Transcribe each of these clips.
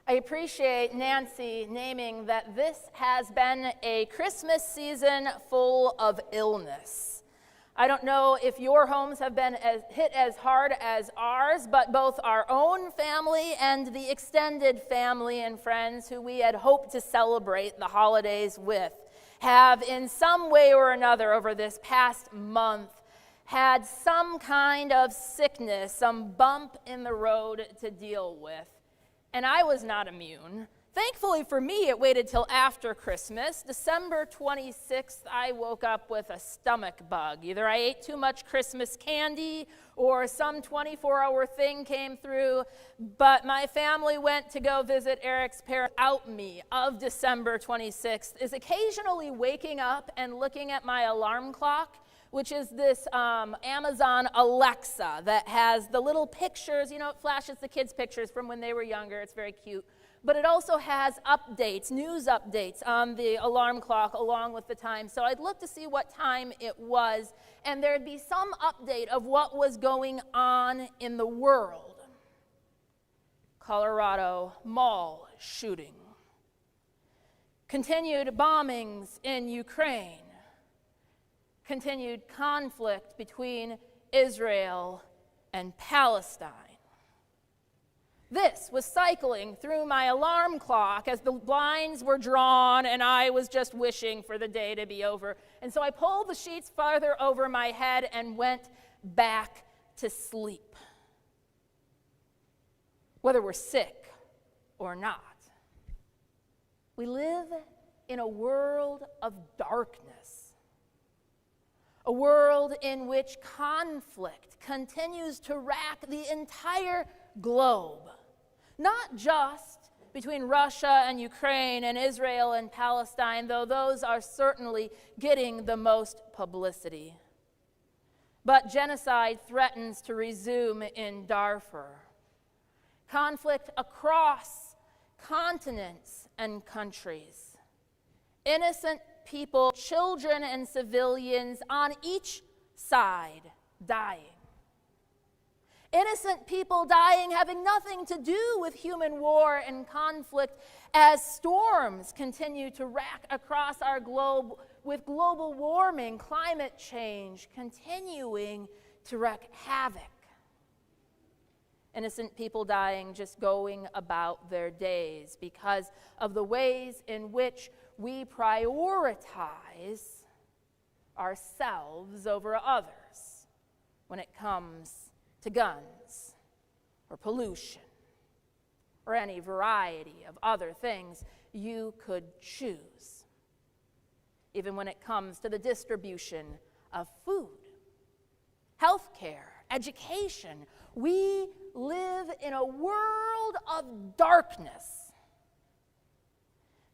I appreciate Nancy naming that this has been a Christmas season full of illness. I don't know if your homes have been hit as hard as ours, but both our own family and the extended family and friends who we had hoped to celebrate the holidays with have in some way or another over this past month had some kind of sickness, some bump in the road to deal with. And I was not immune. Thankfully for me, it waited till after Christmas. December 26th, I woke up with a stomach bug. Either I ate too much Christmas candy or some 24-hour thing came through. But my family went to go visit Eric's parents. Out me of December 26th is occasionally waking up and looking at my alarm clock, which is this Amazon Alexa that has the little pictures. You know, it flashes the kids' pictures from when they were younger. It's very cute. But it also has updates, news updates on the alarm clock along with the time. So I'd look to see what time it was, and there'd be some update of what was going on in the world. Colorado mall shooting. Continued bombings in Ukraine. Continued conflict between Israel and Palestine. This was cycling through my alarm clock as the blinds were drawn and I was just wishing for the day to be over. And so I pulled the sheets farther over my head and went back to sleep. Whether we're sick or not, we live in a world of darkness. A world in which conflict continues to rack the entire globe. Not just between Russia and Ukraine and Israel and Palestine, though those are certainly getting the most publicity. But genocide threatens to resume in Darfur. Conflict across continents and countries. Innocent people, children and civilians on each side dying. Innocent people dying, having nothing to do with human war and conflict as storms continue to rack across our globe with global warming, climate change continuing to wreak havoc. Innocent people dying just going about their days because of the ways in which we prioritize ourselves over others when it comes to guns or pollution or any variety of other things you could choose. Even when it comes to the distribution of food, healthcare, education, we live in a world of darkness.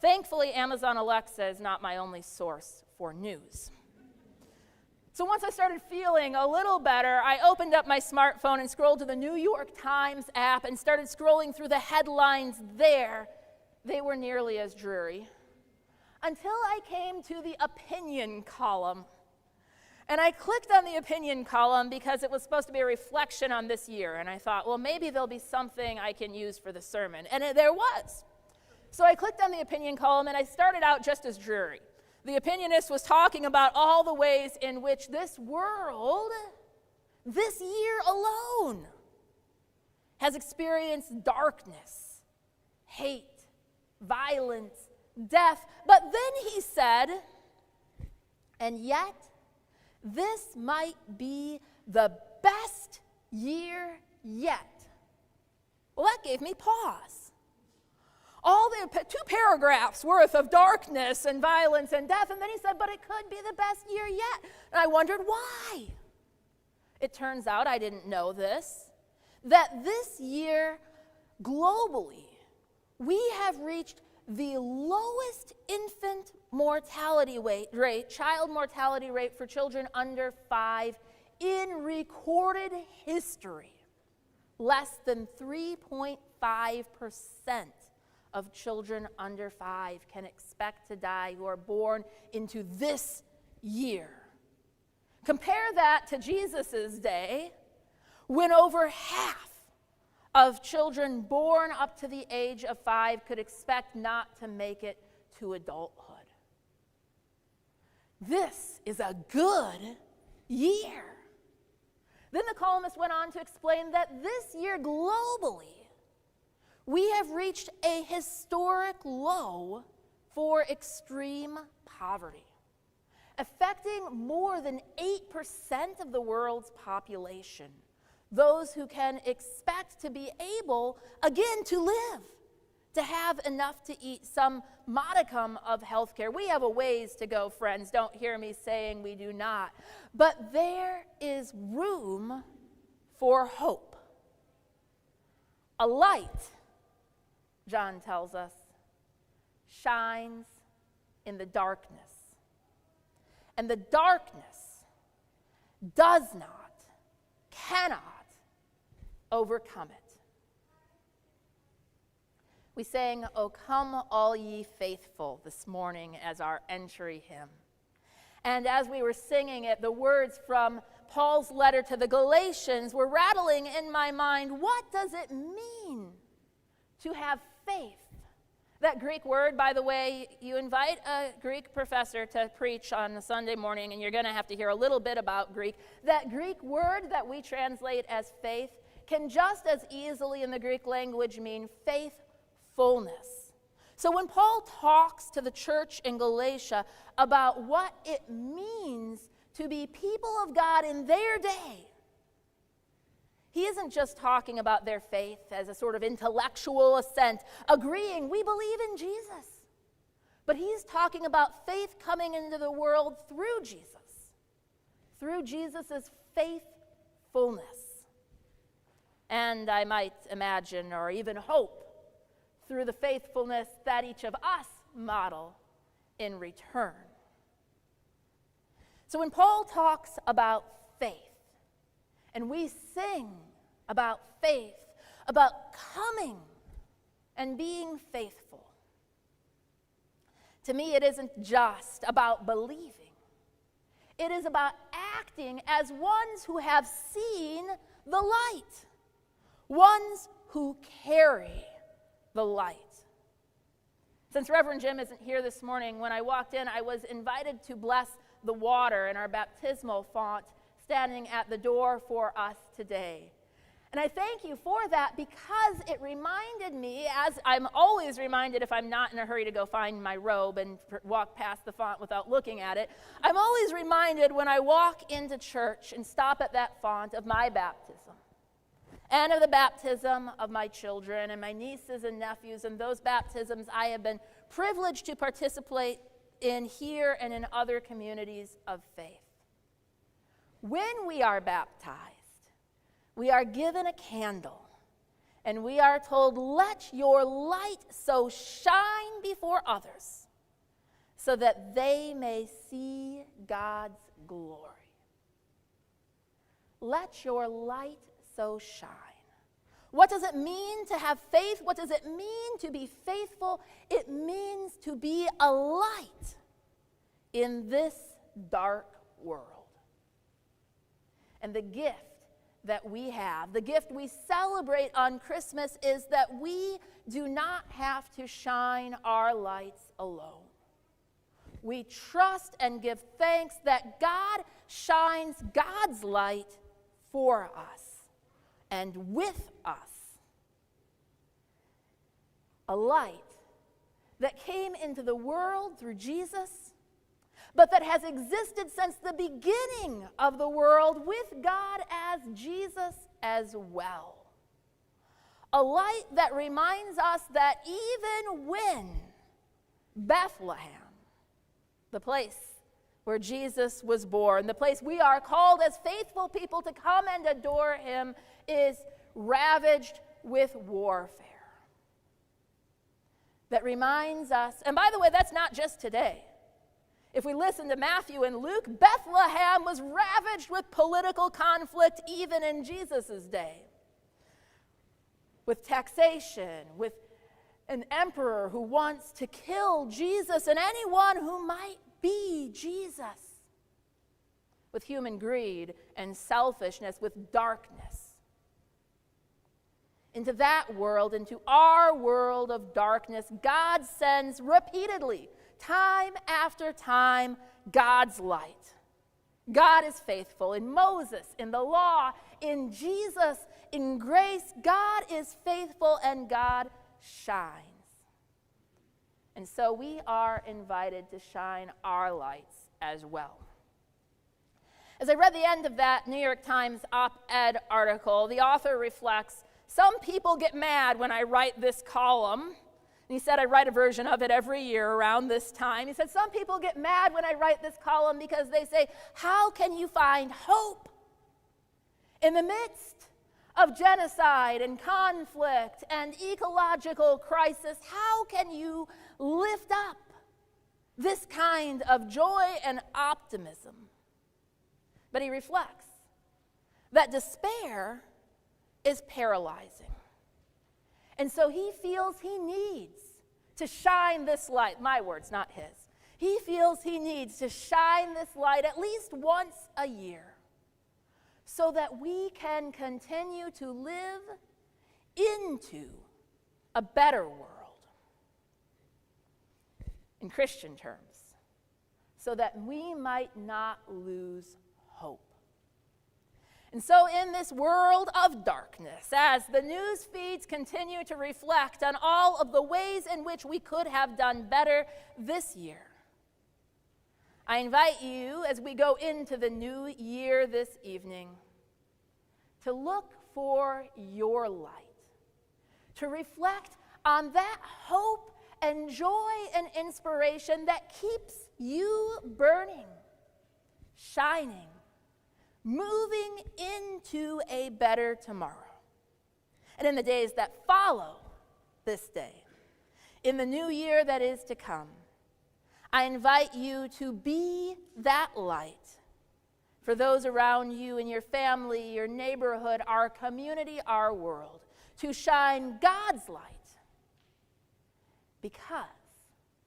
Thankfully, Amazon Alexa is not my only source for news. So once I started feeling a little better, I opened up my smartphone and scrolled to the New York Times app and started scrolling through the headlines there. They were nearly as dreary. Until I came to the opinion column. And I clicked on the opinion column because it was supposed to be a reflection on this year. And I thought, well, maybe there'll be something I can use for the sermon. And there was. So I clicked on the opinion column and I started out just as dreary. The opinionist was talking about all the ways in which this world, this year alone, has experienced darkness, hate, violence, death. But then he said, and yet, this might be the best year yet. Well, that gave me pause. All the 2 paragraphs worth of darkness and violence and death, and then he said, but it could be the best year yet. And I wondered why. It turns out, I didn't know this, that this year, globally, we have reached the lowest infant mortality rate, child mortality rate for children under 5 in recorded history. Less than 3.5% of children under 5 can expect to die who are born into this year. Compare that to Jesus' day, when over half of children born up to the age of 5 could expect not to make it to adulthood. This is a good year. Then the columnist went on to explain that this year globally, we have reached a historic low for extreme poverty, affecting more than 8% of the world's population, those who can expect to be able, again, to live, to have enough to eat, some modicum of health care. We have a ways to go, friends. Don't hear me saying we do not. But there is room for hope. A light, John tells us, shines in the darkness. And the darkness does not, cannot overcome it. We sang, "O come all ye faithful," this morning as our entry hymn. And as we were singing it, the words from Paul's letter to the Galatians were rattling in my mind. What does it mean to have faith? That Greek word, by the way, you invite a Greek professor to preach on a Sunday morning, and you're going to have to hear a little bit about Greek. That Greek word that we translate as faith can just as easily in the Greek language mean faithfulness. So when Paul talks to the church in Galatia about what it means to be people of God in their day, he isn't just talking about their faith as a sort of intellectual assent, agreeing we believe in Jesus. But he's talking about faith coming into the world through Jesus' faithfulness. And I might imagine or even hope through the faithfulness that each of us model in return. So when Paul talks about faith, and we sing about faith, about coming and being faithful, to me it isn't just about believing. It is about acting as ones who have seen the light, ones who carry the light. Since Reverend Jim isn't here this morning, when I walked in, I was invited to bless the water in our baptismal font standing at the door for us today. And I thank you for that because it reminded me, as I'm always reminded if I'm not in a hurry to go find my robe and walk past the font without looking at it, I'm always reminded when I walk into church and stop at that font of my baptism and of the baptism of my children and my nieces and nephews and those baptisms I have been privileged to participate in here and in other communities of faith. When we are baptized, we are given a candle, and we are told, let your light so shine before others so that they may see God's glory. Let your light so shine. What does it mean to have faith? What does it mean to be faithful? It means to be a light in this dark world. And the gift that we have, the gift we celebrate on Christmas, is that we do not have to shine our lights alone. We trust and give thanks that God shines God's light for us and with us. A light that came into the world through Jesus, but that has existed since the beginning of the world with God as Jesus as well. A light that reminds us that even when Bethlehem, the place where Jesus was born, the place we are called as faithful people to come and adore him, is ravaged with warfare. That reminds us, and by the way, that's not just today. If we listen to Matthew and Luke, Bethlehem was ravaged with political conflict even in Jesus' day. With taxation, with an emperor who wants to kill Jesus and anyone who might be Jesus. With human greed and selfishness, with darkness. into that world, into our world of darkness, God sends repeatedly, time after time, God's light. God is faithful. In Moses, in the law, in Jesus, in grace, God is faithful and God shines. And so we are invited to shine our lights as well. As I read the end of that New York Times op-ed article, the author reflects, some people get mad when I write this column. And he said I write a version of it every year around this time. He said, some people get mad when I write this column because they say, how can you find hope in the midst of genocide and conflict and ecological crisis? How can you lift up this kind of joy and optimism? But he reflects that despair is paralyzing. And so he feels he needs to shine this light. My words, not his. He feels he needs to shine this light at least once a year so that we can continue to live into a better world. In Christian terms, so that we might not lose hope. And so in this world of darkness, as the news feeds continue to reflect on all of the ways in which we could have done better this year, I invite you, as we go into the new year this evening, to look for your light, to reflect on that hope and joy and inspiration that keeps you burning, shining, moving into a better tomorrow. And in the days that follow this day, in the new year that is to come, I invite you to be that light for those around you in your family, your neighborhood, our community, our world, to shine God's light, because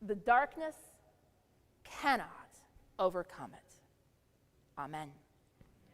the darkness cannot overcome it. Amen.